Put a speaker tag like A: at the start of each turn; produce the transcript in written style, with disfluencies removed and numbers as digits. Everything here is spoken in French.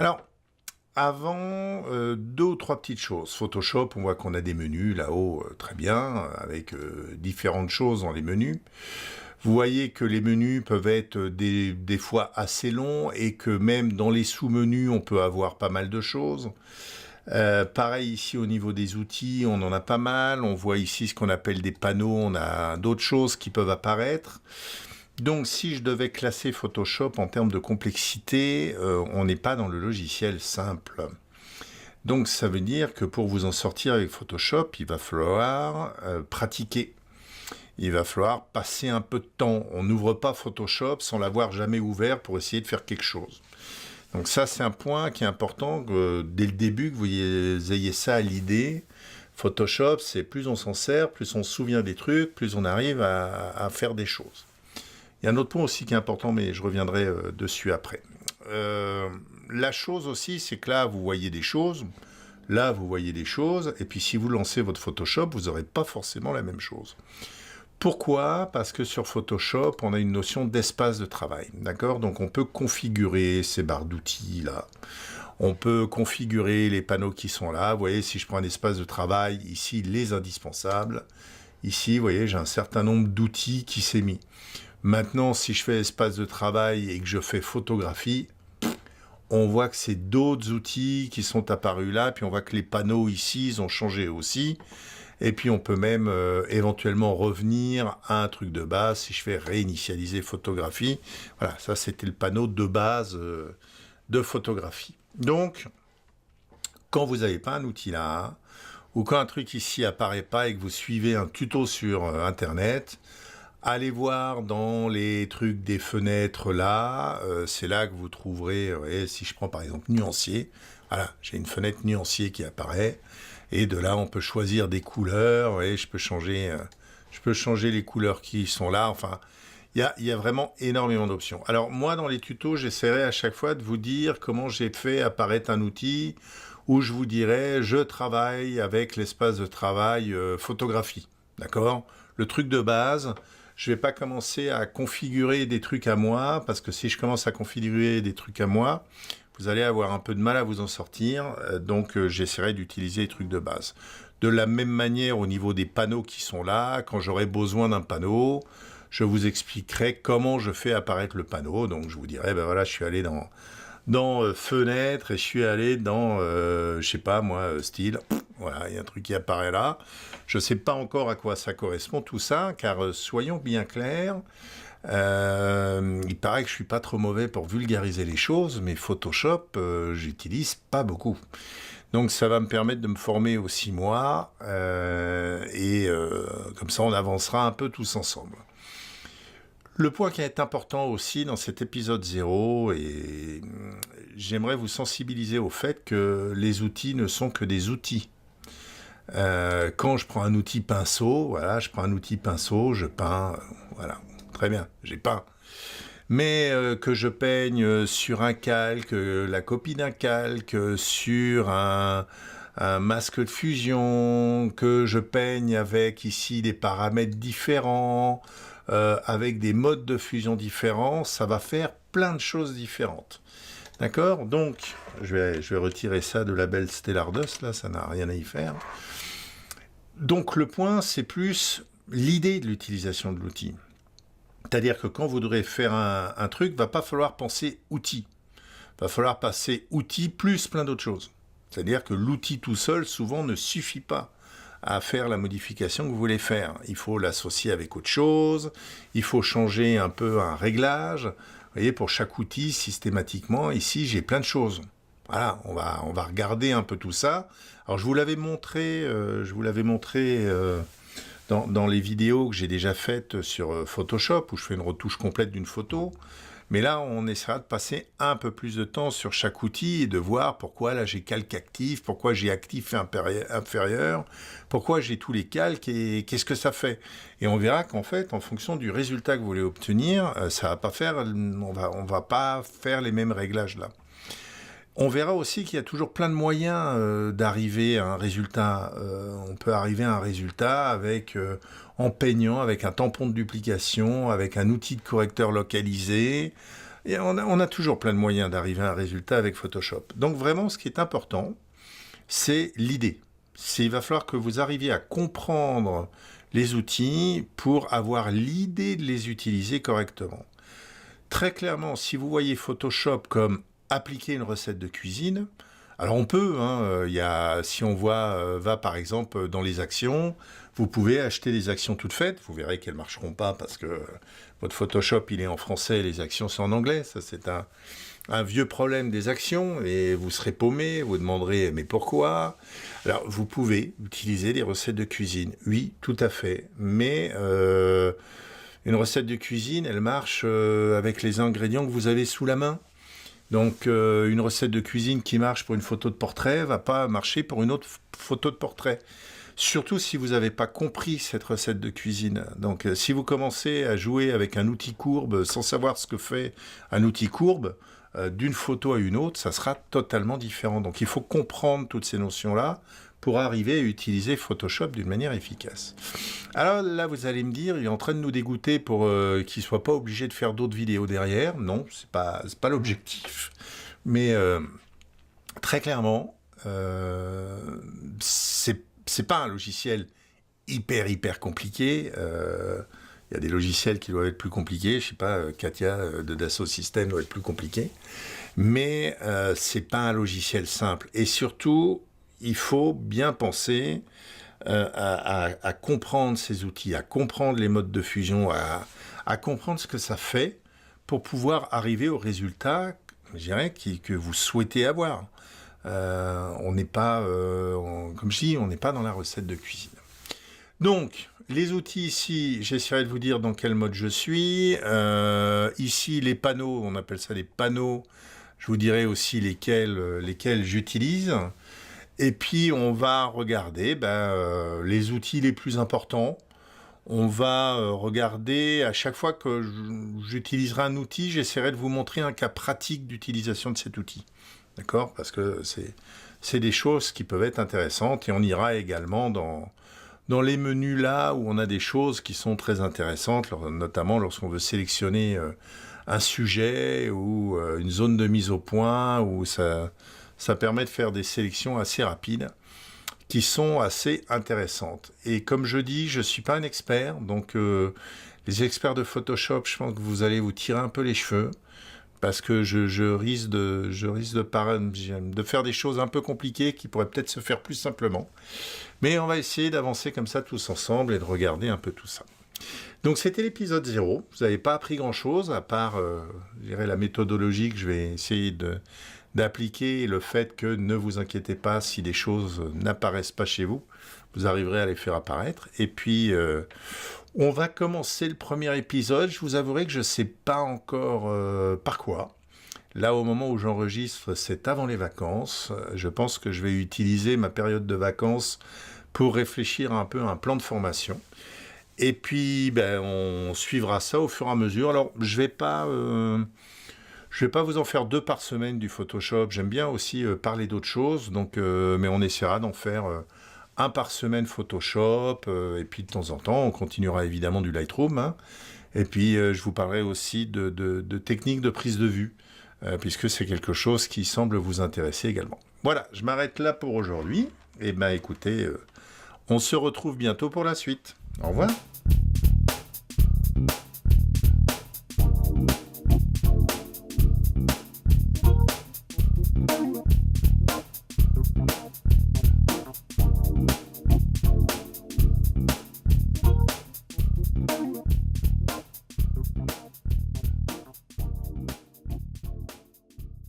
A: Alors, avant, 2 ou 3 petites choses. Photoshop, on voit qu'on a des menus là-haut, très bien, avec différentes choses dans les menus. Vous voyez que les menus peuvent être des fois assez longs et que même dans les sous-menus, on peut avoir pas mal de choses. Pareil ici au niveau des outils, on en a pas mal. On voit ici ce qu'on appelle des panneaux, on a d'autres choses qui peuvent apparaître. Donc si je devais classer Photoshop en termes de complexité, on n'est pas dans le logiciel simple. Donc ça veut dire que pour vous en sortir avec Photoshop, il va falloir pratiquer. Il va falloir passer un peu de temps. On n'ouvre pas Photoshop sans l'avoir jamais ouvert pour essayer de faire quelque chose. Donc ça, c'est un point qui est important, que, dès le début, que vous ayez ça à l'idée. Photoshop, c'est plus on s'en sert, plus on se souvient des trucs, plus on arrive à faire des choses. Il y a un autre point aussi qui est important, mais je reviendrai dessus après. La chose aussi, c'est que là, vous voyez des choses. Là, vous voyez des choses. Et puis, si vous lancez votre Photoshop, vous n'aurez pas forcément la même chose. Pourquoi? Parce que sur Photoshop, on a une notion d'espace de travail. D'accord? Donc, on peut configurer ces barres d'outils là. On peut configurer les panneaux qui sont là. Vous voyez, si je prends un espace de travail, ici, les indispensables. Ici, vous voyez, j'ai un certain nombre d'outils qui s'est mis. Maintenant, si je fais espace de travail et que je fais photographie, on voit que c'est d'autres outils qui sont apparus là, puis on voit que les panneaux ici, ils ont changé aussi. Et puis on peut même éventuellement revenir à un truc de base, si je fais réinitialiser photographie. Voilà, ça c'était le panneau de base de photographie. Donc, quand vous n'avez pas un outil là, ou quand un truc ici apparaît pas et que vous suivez un tuto sur Internet, allez voir dans les trucs des fenêtres là, c'est là que vous trouverez, si je prends par exemple nuancier, voilà, j'ai une fenêtre nuancier qui apparaît, et de là on peut choisir des couleurs, et je peux changer les couleurs qui sont là, enfin, il y a vraiment énormément d'options. Alors moi dans les tutos, j'essaierai à chaque fois de vous dire comment j'ai fait apparaître un outil, où je vous dirai, je travaille avec l'espace de travail photographie, d'accord? Le truc de base. Je ne vais pas commencer à configurer des trucs à moi, parce que si je commence à configurer des trucs à moi, vous allez avoir un peu de mal à vous en sortir, donc j'essaierai d'utiliser les trucs de base. De la même manière, au niveau des panneaux qui sont là, quand j'aurai besoin d'un panneau, je vous expliquerai comment je fais apparaître le panneau. Donc je vous dirai, ben voilà, je suis allé dans fenêtre et je suis allé dans, je sais pas moi, style. Voilà, il y a un truc qui apparaît là. Je ne sais pas encore à quoi ça correspond tout ça, car soyons bien clairs, il paraît que je suis pas trop mauvais pour vulgariser les choses, mais Photoshop, j'utilise pas beaucoup. Donc ça va me permettre de me former aux 6 mois, et comme ça on avancera un peu tous ensemble. Le point qui est important aussi dans cet épisode 0, et j'aimerais vous sensibiliser au fait que les outils ne sont que des outils. Quand je prends un outil pinceau, voilà, je prends un outil pinceau, je peins, voilà, très bien, j'ai peint. Mais que je peigne sur un calque, la copie d'un calque, sur un masque de fusion, que je peigne avec ici des paramètres différents, avec des modes de fusion différents, ça va faire plein de choses différentes. D'accord? Donc, je vais retirer ça de la belle Stellar Dust, là, ça n'a rien à y faire. Donc, le point, c'est plus l'idée de l'utilisation de l'outil. C'est-à-dire que quand vous devrez faire un truc, il ne va pas falloir penser outil. Il va falloir passer outil plus plein d'autres choses. C'est-à-dire que l'outil tout seul, souvent, ne suffit pas à faire la modification que vous voulez faire. Il faut l'associer avec autre chose, il faut changer un peu un réglage. Vous voyez, pour chaque outil, systématiquement, ici, j'ai plein de choses. Voilà, on va regarder un peu tout ça. Alors, je vous l'avais montré, dans les vidéos que j'ai déjà faites sur Photoshop, où je fais une retouche complète d'une photo. Mais là, on essaiera de passer un peu plus de temps sur chaque outil et de voir pourquoi là j'ai calque actif, pourquoi j'ai actif inférieur, pourquoi j'ai tous les calques et qu'est-ce que ça fait. Et on verra qu'en fait, en fonction du résultat que vous voulez obtenir, ça va pas faire, on va pas faire les mêmes réglages là. On verra aussi qu'il y a toujours plein de moyens d'arriver à un résultat. On peut arriver à un résultat avec, en peignant, avec un tampon de duplication, avec un outil de correcteur localisé, Et on a toujours plein de moyens d'arriver à un résultat avec Photoshop. Donc vraiment, ce qui est important, c'est l'idée. Il va falloir que vous arriviez à comprendre les outils pour avoir l'idée de les utiliser correctement. Très clairement, si vous voyez Photoshop comme appliquer une recette de cuisine, alors on peut, si on va par exemple dans les actions, vous pouvez acheter des actions toutes faites, vous verrez qu'elles ne marcheront pas parce que votre Photoshop il est en français et les actions sont en anglais, ça c'est un vieux problème des actions et vous serez paumé, vous demanderez mais pourquoi? Alors vous pouvez utiliser des recettes de cuisine, oui tout à fait, mais une recette de cuisine elle marche avec les ingrédients que vous avez sous la main. Donc, une recette de cuisine qui marche pour une photo de portrait va pas marcher pour une autre photo de portrait. Surtout si vous n'avez pas compris cette recette de cuisine. Donc, si vous commencez à jouer avec un outil courbe sans savoir ce que fait un outil courbe, d'une photo à une autre, ça sera totalement différent. Donc, il faut comprendre toutes ces notions-là pour arriver à utiliser Photoshop d'une manière efficace. Alors là, vous allez me dire, il est en train de nous dégoûter pour qu'il ne soit pas obligé de faire d'autres vidéos derrière. Non, c'est pas l'objectif. Mais très clairement, c'est pas un logiciel hyper compliqué. Il y a des logiciels qui doivent être plus compliqués. Je sais pas, Katia de Dassault Systèmes doit être plus compliqué. Mais c'est pas un logiciel simple. Et surtout, il faut bien penser à comprendre ces outils, à comprendre les modes de fusion, à comprendre ce que ça fait pour pouvoir arriver au résultat, je dirais, que vous souhaitez avoir. On n'est pas, comme je dis, on n'est pas dans la recette de cuisine. Donc, les outils ici, j'essaierai de vous dire dans quel mode je suis. Ici, les panneaux, on appelle ça les panneaux. Je vous dirai aussi lesquels j'utilise. Et puis, on va regarder les outils les plus importants. On va regarder, à chaque fois que j'utiliserai un outil, j'essaierai de vous montrer un cas pratique d'utilisation de cet outil. D'accord? Parce que c'est des choses qui peuvent être intéressantes. Et on ira également dans les menus là où on a des choses qui sont très intéressantes, notamment lorsqu'on veut sélectionner un sujet ou une zone de mise au point, où ça permet de faire des sélections assez rapides qui sont assez intéressantes. Et comme je dis, je ne suis pas un expert, donc les experts de Photoshop, je pense que vous allez vous tirer un peu les cheveux, parce que je risque de faire des choses un peu compliquées qui pourraient peut-être se faire plus simplement. Mais on va essayer d'avancer comme ça tous ensemble et de regarder un peu tout ça. Donc c'était l'épisode 0. Vous n'avez pas appris grand-chose, à part je dirais, la méthodologie que je vais essayer d'appliquer, et le fait que ne vous inquiétez pas si des choses n'apparaissent pas chez vous. Vous arriverez à les faire apparaître. Et puis, on va commencer le premier épisode. Je vous avouerai que je ne sais pas encore par quoi. Là, au moment où j'enregistre, c'est avant les vacances. Je pense que je vais utiliser ma période de vacances pour réfléchir un peu à un plan de formation. Et puis, on suivra ça au fur et à mesure. Alors, je vais pas vous en faire 2 par semaine du Photoshop. J'aime bien aussi parler d'autres choses. Donc, mais on essaiera d'en faire 1 par semaine Photoshop. Et puis, de temps en temps, on continuera évidemment du Lightroom. Hein. Et puis, je vous parlerai aussi de techniques de prise de vue, puisque c'est quelque chose qui semble vous intéresser également. Voilà, je m'arrête là pour aujourd'hui. Et écoutez, on se retrouve bientôt pour la suite. Au revoir.